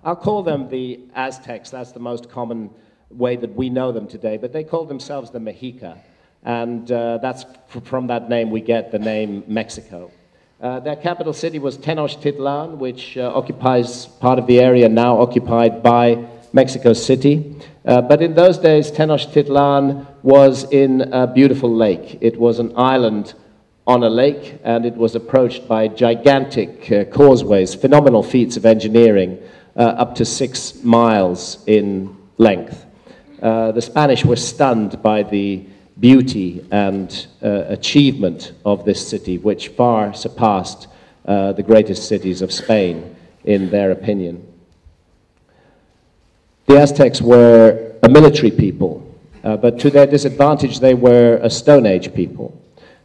I'll call them the Aztecs. That's the most common way that we know them today, but they called themselves the Mexica, and that's from that name we get the name Mexico. Their capital city was Tenochtitlan, which occupies part of the area now occupied by Mexico City. But in those days, Tenochtitlan was in a beautiful lake. It was an island on a lake, and it was approached by gigantic causeways, phenomenal feats of engineering, up to 6 miles in length. The Spanish were stunned by the beauty and achievement of this city, which far surpassed the greatest cities of Spain, in their opinion. The Aztecs were a military people, but to their disadvantage, they were a Stone Age people.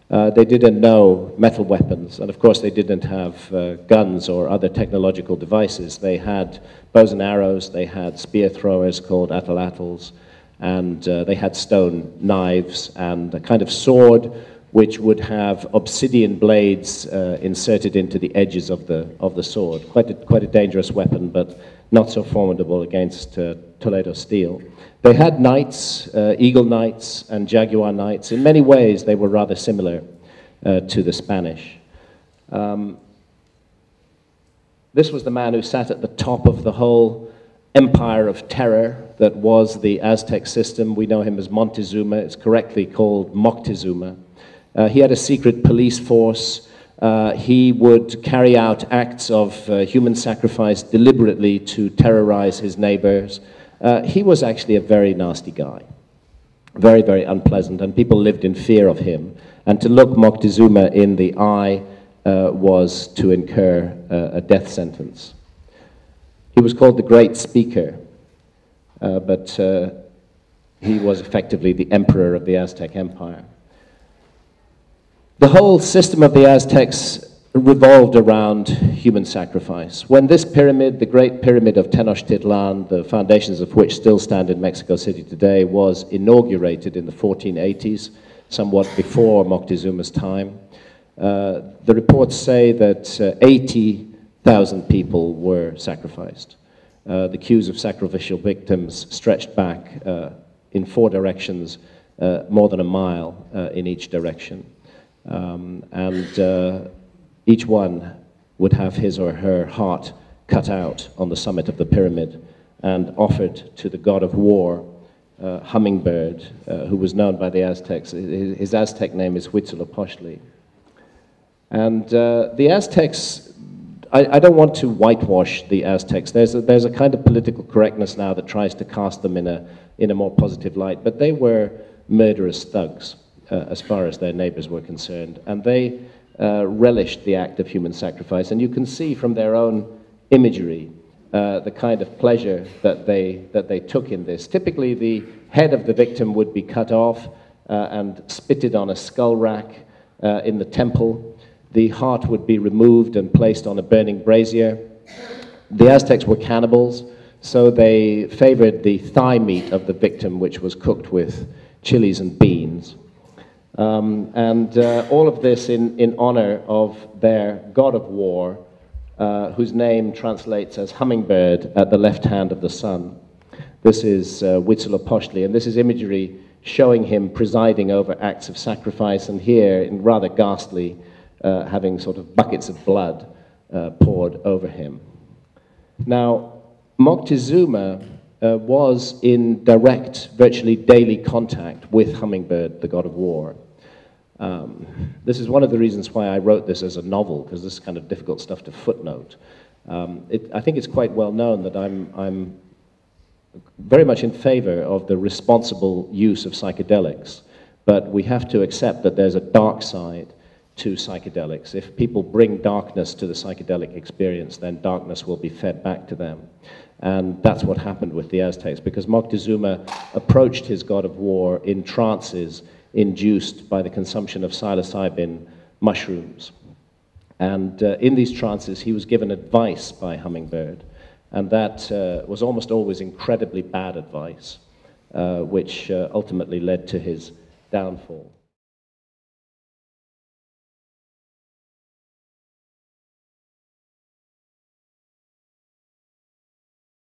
They didn't know metal weapons, and of course they didn't have guns or other technological devices. They had bows and arrows, they had spear throwers called atlatls, and they had stone knives and a kind of sword which would have obsidian blades inserted into the edges of the sword. Quite a dangerous weapon, but not so formidable against Toledo steel. They had knights, eagle knights and jaguar knights. In many ways, they were rather similar to the Spanish. This was the man who sat at the top of the whole empire of terror that was the Aztec system. We know him as Montezuma. It's correctly called Moctezuma. He had a secret police force. He would carry out acts of human sacrifice deliberately to terrorize his neighbors. He was actually a very nasty guy, very, very unpleasant, and people lived in fear of him. And to look Moctezuma in the eye was to incur a death sentence. He was called the Great Speaker, but he was effectively the emperor of the Aztec Empire. The whole system of the Aztecs revolved around human sacrifice. When this pyramid, the Great Pyramid of Tenochtitlan, the foundations of which still stand in Mexico City today, was inaugurated in the 1480s, somewhat before Moctezuma's time, the reports say that 80,000 people were sacrificed. The queues of sacrificial victims stretched back in 4 directions, more than a mile in each direction. Each one would have his or her heart cut out on the summit of the pyramid and offered to the god of war, Hummingbird, who was known by the Aztecs. His Aztec name is Huitzilopochtli. And the Aztecs, I don't want to whitewash the Aztecs. There's a kind of political correctness now that tries to cast them in a more positive light, but they were murderous thugs as far as their neighbors were concerned, and they relished the act of human sacrifice. And you can see from their own imagery the kind of pleasure that they took in this. Typically, the head of the victim would be cut off and spitted on a skull rack in the temple. The heart would be removed and placed on a burning brazier. The Aztecs were cannibals, so they favored the thigh meat of the victim, which was cooked with chilies and beans. All of this in honor of their god of war, whose name translates as Hummingbird at the left hand of the sun. This is Huitzilopochtli, and this is imagery showing him presiding over acts of sacrifice, and here, in rather ghastly, having sort of buckets of blood poured over him. Now, Moctezuma was in direct, virtually daily contact with Hummingbird, the god of war. This is one of the reasons why I wrote this as a novel, because this is kind of difficult stuff to footnote. I think it's quite well known that I'm very much in favor of the responsible use of psychedelics, but we have to accept that there's a dark side to psychedelics. If people bring darkness to the psychedelic experience, then darkness will be fed back to them. And that's what happened with the Aztecs, because Moctezuma approached his god of war in trances induced by the consumption of psilocybin mushrooms. And in these trances, he was given advice by Hummingbird, and that was almost always incredibly bad advice, which ultimately led to his downfall.